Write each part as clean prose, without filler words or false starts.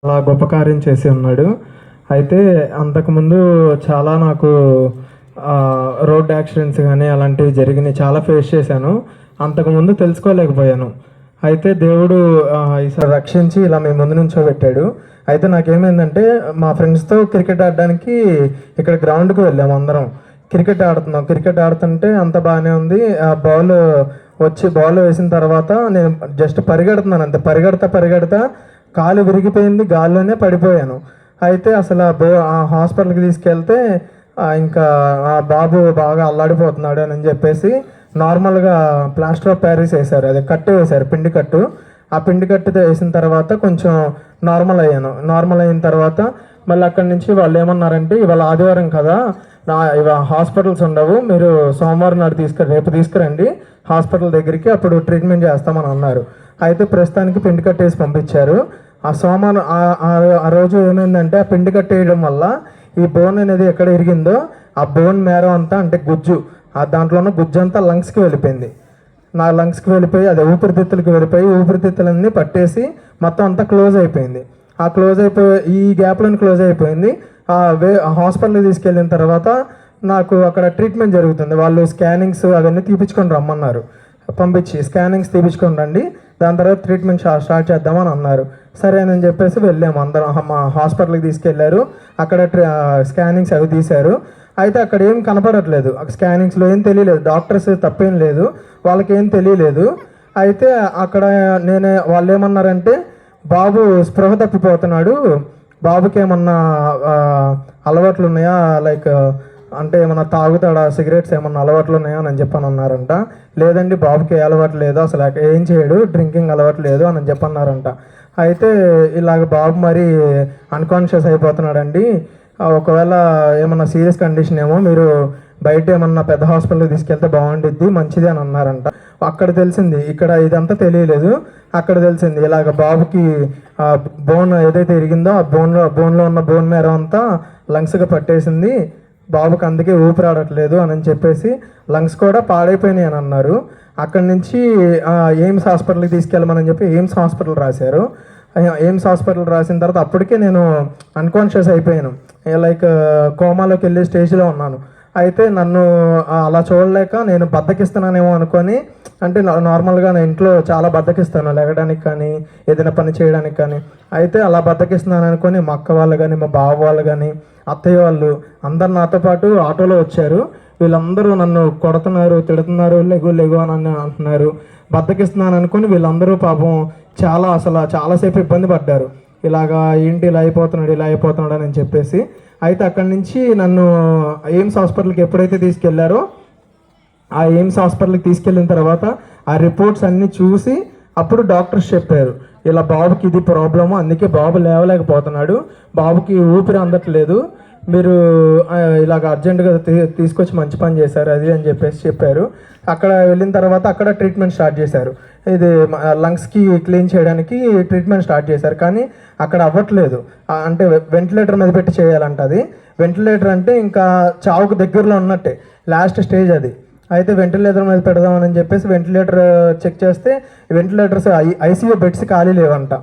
అలా గొప్ప కార్యం చేసి ఉన్నాడు. అయితే అంతకుముందు చాలా నాకు రోడ్ యాక్సిడెంట్స్ కానీ అలాంటివి జరిగినాయి, చాలా ఫేస్ చేశాను. అంతకుముందు తెలుసుకోలేకపోయాను. అయితే దేవుడు ఈసారి రక్షించి ఇలా మీ ముందు నుంచోబెట్టాడు. అయితే నాకేమైందంటే మా ఫ్రెండ్స్తో క్రికెట్ ఆడడానికి ఇక్కడ గ్రౌండ్కి వెళ్ళాము అందరం. క్రికెట్ ఆడుతున్నాం. క్రికెట్ ఆడుతుంటే అంత బాగానే ఉంది. ఆ బాల్ వేసిన తర్వాత నేను జస్ట్ పరిగెడుతున్నాను, అంతే. పరిగెడతా కాలు విరిగిపోయింది, గాల్లోనే పడిపోయాను. అయితే అసలు ఆ హాస్పిటల్కి తీసుకెళ్తే ఇంకా ఆ బాబు బాగా అల్లాడిపోతున్నాడు అని చెప్పేసి నార్మల్గా ప్లాస్టర్ ఆఫ్ ప్యారిస్ వేశారు, అదే కట్టు వేశారు, పిండి కట్టు. ఆ పిండి కట్టు వేసిన తర్వాత కొంచెం నార్మల్ అయ్యాను. నార్మల్ అయిన తర్వాత మళ్ళీ అక్కడి నుంచి వాళ్ళు ఏమన్నారంటే, ఇవాళ ఆదివారం కదా, హాస్పిటల్స్ ఉండవు, మీరు సోమవారం నాడు రేపు తీసుకురండి హాస్పిటల్ దగ్గరికి, అప్పుడు ట్రీట్మెంట్ చేస్తామని అన్నారు. అయితే ప్రస్తుతానికి పిండి కట్టేసి పంపించారు. ఆ సోమవారం ఆ రోజు ఏమైందంటే, ఆ పిండి కట్టేయడం వల్ల ఈ బోన్ అనేది ఎక్కడ ఇరిగిందో ఆ బోన్ మేరం అంతా, అంటే గుజ్జు, ఆ దాంట్లో ఉన్న గుజ్జు అంతా లంగ్స్కి వెళ్ళిపోయింది. నా లంగ్స్కి వెళ్ళిపోయి అది ఊపిరితిత్తులకి వెళ్ళిపోయి ఊపిరితిత్తులన్నీ పట్టేసి మొత్తం అంతా క్లోజ్ అయిపోయింది. ఆ క్లోజ్ అయిపోయి ఈ గ్యాప్లోని క్లోజ్ అయిపోయింది. హాస్పిటల్కి తీసుకెళ్ళిన తర్వాత నాకు అక్కడ ట్రీట్మెంట్ జరుగుతుంది. వాళ్ళు స్కానింగ్స్ అవన్నీ తీపించుకొని రమ్మన్నారు. పంపించి స్కానింగ్స్ తీపించుకొని రండి, దాని తర్వాత ట్రీట్మెంట్ స్టార్ట్ చేద్దామని అన్నారు. సరే అని చెప్పేసి వెళ్ళాము అందరం. మా హాస్పిటల్కి తీసుకెళ్లారు. అక్కడ స్కానింగ్స్ అవి తీశారు. అయితే అక్కడ ఏం కనపడట్లేదు, స్కానింగ్స్లో ఏం తెలియలేదు. డాక్టర్స్ తప్పేం లేదు, వాళ్ళకి ఏం తెలియలేదు. అయితే అక్కడ వాళ్ళు ఏమన్నారంటే, బాబు స్పృహ తప్పిపోతున్నాడు, బాబుకి ఏమన్నా అలవాట్లు ఉన్నాయా, లైక్ అంటే ఏమన్నా తాగుతాడా, సిగరెట్స్ ఏమన్నా అలవాట్లు ఉన్నాయా అని చెప్పని అన్నారంట. లేదండి, బాబుకి ఏ అలవాటు లేదు, అసలు ఏం చేయడు, డ్రింకింగ్ అలవాటు లేదు అని చెప్పన్నారంట. అయితే ఇలాగ బాబు మరి అన్కాన్షియస్ అయిపోతున్నాడండి, ఒకవేళ ఏమన్నా సీరియస్ కండిషన్ ఏమో, మీరు బయట ఏమన్నా పెద్ద హాస్పిటల్కి తీసుకెళ్తే బాగుండిద్ది, మంచిది అని అన్నారంట. అక్కడ తెలిసింది, ఇక్కడ ఇదంతా తెలియలేదు. అక్కడ తెలిసింది ఇలాగ బాబుకి బోన్ ఏదైతే ఇరిగిందో ఆ బోన్లో ఉన్న బోన్ మేర అంతా లంగ్స్గా పట్టేసింది, బాబుకి అందుకే ఊపిరాడట్లేదు అని చెప్పేసి లంగ్స్ కూడా పాడైపోయినాయి అని అన్నారు. అక్కడి నుంచి ఎయిమ్స్ హాస్పిటల్కి తీసుకెళ్ళమని చెప్పి ఎయిమ్స్ హాస్పిటల్ రాశారు. ఎయిమ్స్ హాస్పిటల్ రాసిన తర్వాత అప్పటికే నేను అన్కాన్షియస్ అయిపోయాను, లైక్ కోమాలోకి వెళ్ళే స్టేజ్లో ఉన్నాను. అయితే నన్ను అలా చూడలేక నేను బద్దకిస్తున్నానేమో అనుకొని, అంటే నార్మల్గా నేను ఇంట్లో చాలా బద్దకిస్తాను, లెగడానికి కానీ ఏదైనా పని చేయడానికి కానీ. అయితే అలా బద్దకిస్తున్నాను అనుకొని మా అక్క వాళ్ళు కానీ మా బావ వాళ్ళు కానీ అత్తయ్య వాళ్ళు అందరు నాతో పాటు ఆటోలో వచ్చారు. వీళ్ళందరూ నన్ను కొడుతున్నారు, తిడుతున్నారు, లెగు అని అంటున్నారు. బద్దకిస్తున్నాను అనుకుని వీళ్ళందరూ పాపం చాలాసేపు ఇబ్బంది పడ్డారు. ఇలాగా ఏంటి ఇలా అయిపోతున్నాడు అని చెప్పేసి. అయితే అక్కడి నుంచి నన్ను ఎయిమ్స్ హాస్పిటల్కి ఎప్పుడైతే తీసుకెళ్లారో, ఆ ఎయిమ్స్ హాస్పిటల్కి తీసుకెళ్ళిన తర్వాత ఆ రిపోర్ట్స్ అన్నీ చూసి అప్పుడు డాక్టర్స్ చెప్పారు, ఇలా బాబుకి ఇది ప్రాబ్లము, అందుకే బాబు లేవలేకపోతున్నాడు, బాబుకి ఊపిరి అందట్లేదు, మీరు ఇలాగ అర్జెంటుగా తీసుకొచ్చి మంచి పని చేశారు అది అని చెప్పేసి చెప్పారు. అక్కడ వెళ్ళిన తర్వాత అక్కడ ట్రీట్మెంట్ స్టార్ట్ చేశారు. ఇది లంగ్స్కి క్లీన్ చేయడానికి ట్రీట్మెంట్ స్టార్ట్ చేశారు. కానీ అక్కడ అవ్వట్లేదు, అంటే వెంటిలేటర్ మీద పెట్టి చేయాలంట. అది వెంటిలేటర్ అంటే ఇంకా చావుకు దగ్గరలో ఉన్నట్టే, లాస్ట్ స్టేజ్ అది. అయితే వెంటిలేటర్ మీద పెడదామని చెప్పేసి వెంటిలేటర్ చెక్ చేస్తే వెంటిలేటర్స్ ఐసీయూ బెడ్స్ ఖాళీ లేవంట.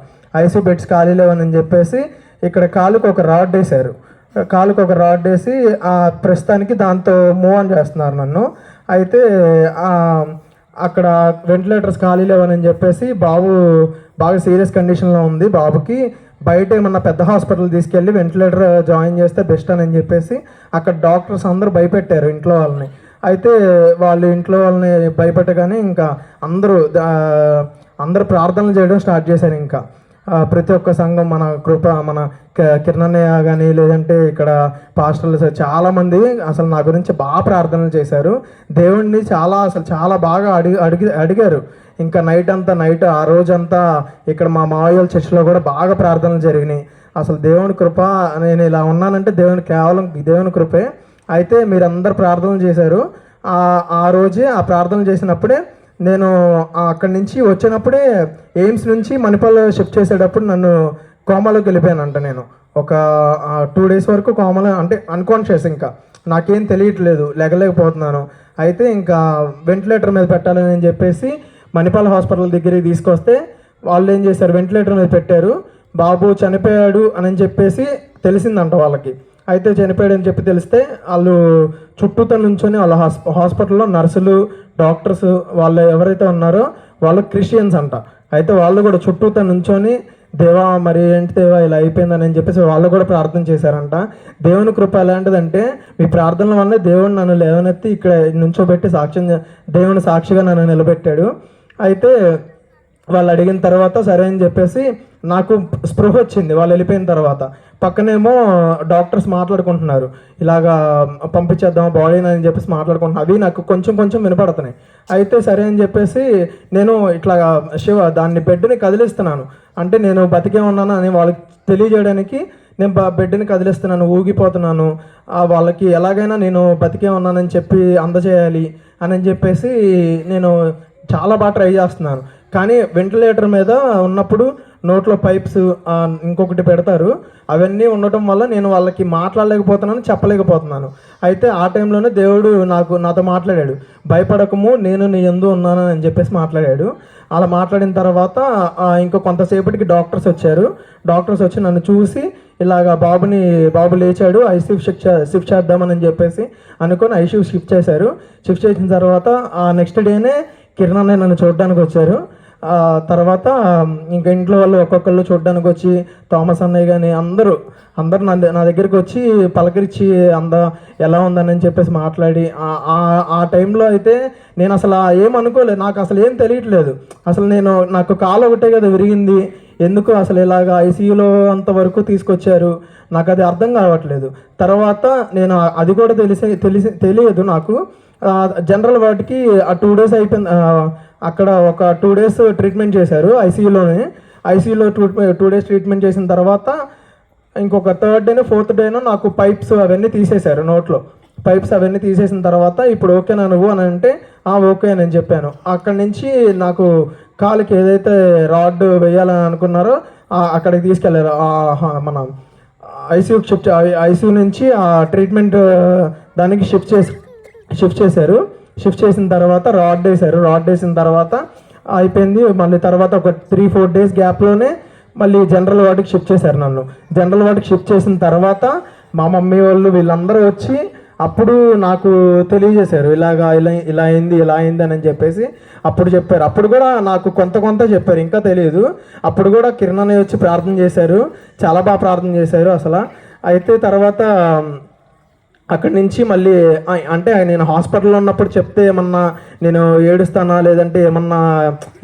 ఐసీయూ బెడ్స్ ఖాళీ లేవని చెప్పేసి ఇక్కడ కాలుకు ఒక రాడ్ వేశారు. ప్రస్తుతానికి దాంతో మూవ్ ఆన్ చేస్తున్నారు నన్ను. అయితే అక్కడ వెంటిలేటర్స్ ఖాళీ లేవని చెప్పేసి బాబు బాగా సీరియస్ కండిషన్లో ఉంది, బాబుకి బయట ఏమన్నా పెద్ద హాస్పిటల్ తీసుకెళ్ళి వెంటిలేటర్ జాయిన్ చేస్తే బెస్ట్ అని చెప్పేసి అక్కడ డాక్టర్స్ అందరూ భయపెట్టారు ఇంట్లో వాళ్ళని. అయితే వాళ్ళు ఇంట్లో వాళ్ళని భయపెట్టగానే ఇంకా అందరూ ప్రార్థనలు చేయడం స్టార్ట్ చేశారు. ఇంకా ప్రతి ఒక్క సంఘం, మన కిరణన్నయ్య కానీ లేదంటే ఇక్కడ పాస్టర్లు చాలామంది అసలు నా గురించి బాగా ప్రార్థనలు చేశారు. దేవుణ్ణి చాలా బాగా అడిగారు. ఇంకా నైట్ ఆ రోజంతా ఇక్కడ మా మావయ్య చర్చిలో కూడా బాగా ప్రార్థనలు జరిగినాయి. అసలు దేవుని కృప, నేను ఇలా ఉన్నానంటే కేవలం దేవుని కృపే. అయితే మీరందరూ ప్రార్థనలు చేశారు. ఆ రోజే ఆ ప్రార్థనలు చేసినప్పుడే నేను అక్కడి నుంచి వచ్చినప్పుడే ఎయిమ్స్ నుంచి మణిపాల్ షిఫ్ట్ చేసేటప్పుడు నన్ను కోమాలోకి వెళ్ళిపోయానంట. నేను ఒక 2 days వరకు కోమాలో, అంటే అన్కాన్షియస్, ఇంకా నాకేం తెలియట్లేదు, లెగలేకపోతున్నాను. అయితే ఇంకా వెంటిలేటర్ మీద పెట్టాలని చెప్పేసి మణిపాల్ హాస్పిటల్ దగ్గరికి తీసుకొస్తే వాళ్ళు ఏం చేశారు, వెంటిలేటర్ మీద పెట్టారు. బాబు చనిపోయాడు అని చెప్పేసి తెలిసిందంట వాళ్ళకి. అయితే చనిపోయాడు అని చెప్పి తెలిస్తే వాళ్ళు చుట్టూతో నుంచొని వాళ్ళ హాస్పిటల్లో నర్సులు, డాక్టర్స్ వాళ్ళు ఎవరైతే ఉన్నారో వాళ్ళు క్రిస్టియన్స్ అంట. అయితే వాళ్ళు కూడా చుట్టూతో నుంచొని దేవా మరి ఏంటి దేవా ఇలా అయిపోయిందని చెప్పేసి వాళ్ళు కూడా ప్రార్థన చేశారంట. దేవుని కృప ఎలాంటిదంటే మీ ప్రార్థనల వల్ల దేవుడు నన్ను లేవనెత్తి ఇక్కడ నుంచోబెట్టి దేవుని సాక్షిగా నన్ను నిలబెట్టాడు. అయితే వాళ్ళు అడిగిన తర్వాత సరే అని చెప్పేసి నాకు స్పృహ వచ్చింది. వాళ్ళు వెళ్ళిపోయిన తర్వాత పక్కనేమో డాక్టర్స్ మాట్లాడుకుంటున్నారు, ఇలాగా పంపించేద్దాం బాడీని అని చెప్పేసి మాట్లాడుకుంటున్నాను. అవి నాకు కొంచెం కొంచెం వినపడుతున్నాయి. అయితే సరే అని చెప్పేసి నేను ఇట్లా దాన్ని బెడ్ని కదిలిస్తున్నాను. అంటే నేను బతికే ఉన్నాను అని వాళ్ళకి తెలియజేయడానికి నేను బెడ్ని కదిలిస్తున్నాను, ఊగిపోతున్నాను. వాళ్ళకి ఎలాగైనా నేను బతికే ఉన్నానని చెప్పి అందజేయాలి అని చెప్పేసి నేను చాలా బాగా ట్రై చేస్తున్నాను. కానీ వెంటిలేటర్ మీద ఉన్నప్పుడు నోట్లో పైప్స్ ఇంకొకటి పెడతారు, అవన్నీ ఉండటం వల్ల నేను వాళ్ళకి మాట్లాడలేకపోతున్నాను, చెప్పలేకపోతున్నాను. అయితే ఆ టైంలోనే దేవుడు నాతో మాట్లాడాడు, భయపడకము నేను నీ యందు ఉన్నాను అని చెప్పేసి మాట్లాడాడు. అలా మాట్లాడిన తర్వాత ఇంకో కొంతసేపటికి డాక్టర్స్ వచ్చారు. డాక్టర్స్ వచ్చి నన్ను చూసి ఇలాగా బాబు లేచాడు, ఐసీయూ షిఫ్ట్ చేద్దామని చెప్పేసి అనుకొని ఐసీయూ షిఫ్ట్ చేశారు. షిఫ్ట్ చేసిన తర్వాత నెక్స్ట్ డేనే కిరణ్ అన్నయ్య నన్ను చూడడానికి వచ్చారు. తర్వాత ఇంకా ఇంట్లో వాళ్ళు ఒక్కొక్కళ్ళు చూడడానికి వచ్చి థామస్ అన్నయ్య కానీ అందరూ నా దగ్గరికి వచ్చి పలకరించి ఎలా ఉందని చెప్పేసి మాట్లాడి ఆ టైంలో అయితే నేను అసలు ఏమనుకోలేదు, నాకు అసలు ఏం తెలియట్లేదు. అసలు నాకు కాలు ఒకటే కదా విరిగింది, ఎందుకు అసలు ఇలాగ ఐసీయూలో అంతవరకు తీసుకొచ్చారు, నాకు అది అర్థం కావట్లేదు. తర్వాత నేను అది కూడా తెలియదు నాకు. జనరల్ వార్డ్కి ఆ 2 days అయిపోయింది. అక్కడ ఒక 2 days ట్రీట్మెంట్ చేశారు ఐసీయూలోనే. ఐసీయూలో 2 days ట్రీట్మెంట్ చేసిన తర్వాత ఇంకొక 3rd day 4th day నాకు పైప్స్ అవన్నీ తీసేశారు, నోట్లో పైప్స్ అవన్నీ తీసేసిన తర్వాత ఇప్పుడు ఓకేనా నువ్వు అని అంటే ఓకే అని చెప్పాను. అక్కడి నుంచి నాకు కాలుకి ఏదైతే రాడ్ వేయాలని అనుకున్నారో అక్కడికి తీసుకెళ్ళారు. మన ఐసీయూ నుంచి ఆ ట్రీట్మెంట్ దానికి షిఫ్ట్ చేశారు. షిఫ్ట్ చేసిన తర్వాత రాడ్ వేసిన తర్వాత అయిపోయింది. మళ్ళీ తర్వాత ఒక 3-4 days గ్యాప్లోనే మళ్ళీ జనరల్ వార్డుకి షిఫ్ట్ చేశారు నన్ను. జనరల్ వార్డుకి షిఫ్ట్ చేసిన తర్వాత మా మమ్మీ వాళ్ళు వీళ్ళందరూ వచ్చి అప్పుడు నాకు తెలియజేశారు, ఇలా అయింది అని చెప్పేసి అప్పుడు చెప్పారు. అప్పుడు కూడా నాకు కొంత చెప్పారు, ఇంకా తెలియదు. అప్పుడు కూడా కిరణ్ అన్నయ్య వచ్చి ప్రార్థన చేశారు, చాలా బాగా ప్రార్థన చేశారు అసలు. అయితే తర్వాత అక్కడి నుంచి మళ్ళీ అంటే నేను హాస్పిటల్లో ఉన్నప్పుడు చెప్తే ఏమన్నా నేను ఏడుస్తానా లేదంటే ఏమన్నా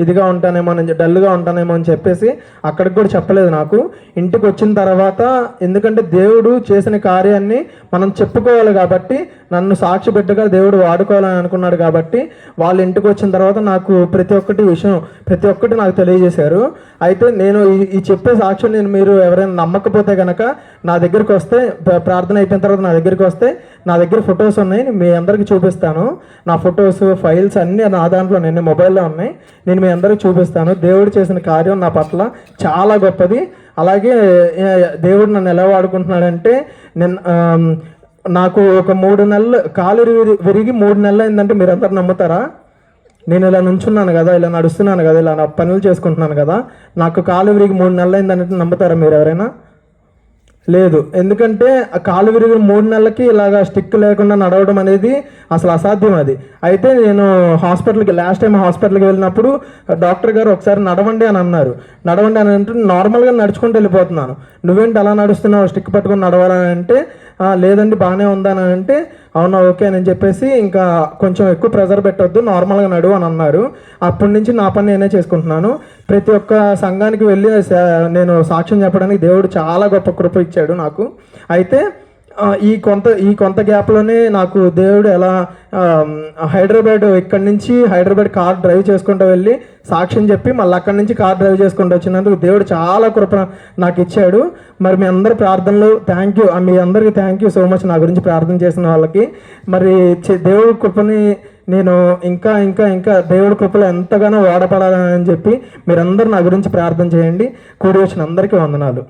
ఇదిగా ఉంటానేమో డల్గా ఉంటానేమో అని చెప్పేసి అక్కడికి కూడా చెప్పలేదు నాకు. ఇంటికి వచ్చిన తర్వాత ఎందుకంటే దేవుడు చేసిన కార్యాన్ని మనం చెప్పుకోవాలి కాబట్టి, నన్ను సాక్షి బిడ్డగా దేవుడు వాడుకోవాలని అనుకున్నాడు కాబట్టి వాళ్ళ ఇంటికి వచ్చిన తర్వాత నాకు ప్రతి ఒక్కటి నాకు తెలియజేశారు. అయితే నేను ఈ చెప్పే సాక్ష్యం మీరు ఎవరైనా నమ్మకపోతే కనుక నా దగ్గరికి వస్తే, ప్రార్థన అయిపోయిన తర్వాత నా దగ్గరికి వస్తే నా దగ్గర ఫొటోస్ ఉన్నాయి, మీ అందరికీ చూపిస్తాను. నా ఫొటోస్ ఫైల్స్ అన్నీ నా దాంట్లో మొబైల్లో ఉన్నాయి, నేను మీ అందరికీ చూపిస్తాను. దేవుడు చేసిన కార్యం నా పట్ల చాలా గొప్పది. అలాగే దేవుడు నన్ను ఎలా వాడుకుంటున్నాడంటే నాకు ఒక 3 నెలలు కాలు విరిగి 3 నెలలు అయిందంటే మీరందరూ నమ్ముతారా? నేను ఇలా నుంచున్నాను కదా, ఇలా నడుస్తున్నాను కదా, ఇలా నా పనులు చేసుకుంటున్నాను కదా, నాకు కాలు విరిగి 3 నెలలు అయిందంటే నమ్ముతారా మీరు ఎవరైనా? లేదు. ఎందుకంటే కాలు విరిగి 3 నెలలకి ఇలాగా స్టిక్ లేకుండా నడవడం అనేది అసలు అసాధ్యం అది. అయితే నేను లాస్ట్ టైం హాస్పిటల్కి వెళ్ళినప్పుడు డాక్టర్ గారు ఒకసారి నడవండి అని అన్నారు. నడవండి అని అంటే నార్మల్గా నడుచుకుంటూ వెళ్ళిపోతున్నాను. నువ్వేంటి అలా నడుస్తున్నావు, స్టిక్ పట్టుకొని నడవాలని అంటే లేదండి బాగానే ఉందని అంటే అవునా ఓకే అని చెప్పేసి ఇంకా కొంచెం ఎక్కువ ప్రెజర్ పెట్టొద్దు, నార్మల్గా నడువు అని అన్నారు. అప్పటి నుంచి నా పని నేనే చేసుకుంటున్నాను. ప్రతి ఒక్క సంఘానికి వెళ్ళి నేను సాక్ష్యం చెప్పడానికి దేవుడు చాలా గొప్ప కృప ఇచ్చాడు నాకు. అయితే ఈ కొంత గ్యాప్లోనే నాకు దేవుడు ఎలా ఇక్కడి నుంచి హైదరాబాద్ కార్ డ్రైవ్ చేసుకుంటూ వెళ్ళి సాక్ష్యం చెప్పి మళ్ళీ అక్కడి నుంచి కార్ డ్రైవ్ చేసుకుంటూ వచ్చినందుకు దేవుడు చాలా కృప నాకు ఇచ్చాడు. మరి మీ అందరి ప్రార్థనలు మీ అందరికీ థ్యాంక్ యూ సో మచ్ నా గురించి ప్రార్థన చేసిన వాళ్ళకి. మరి దేవుడి కృపని నేను ఇంకా ఇంకా ఇంకా దేవుడి కృపలో ఎంతగానో వాడపడాలని చెప్పి మీరందరూ నా గురించి ప్రార్థన చేయండి. కూడి వచ్చిన అందరికీ వందనాలు.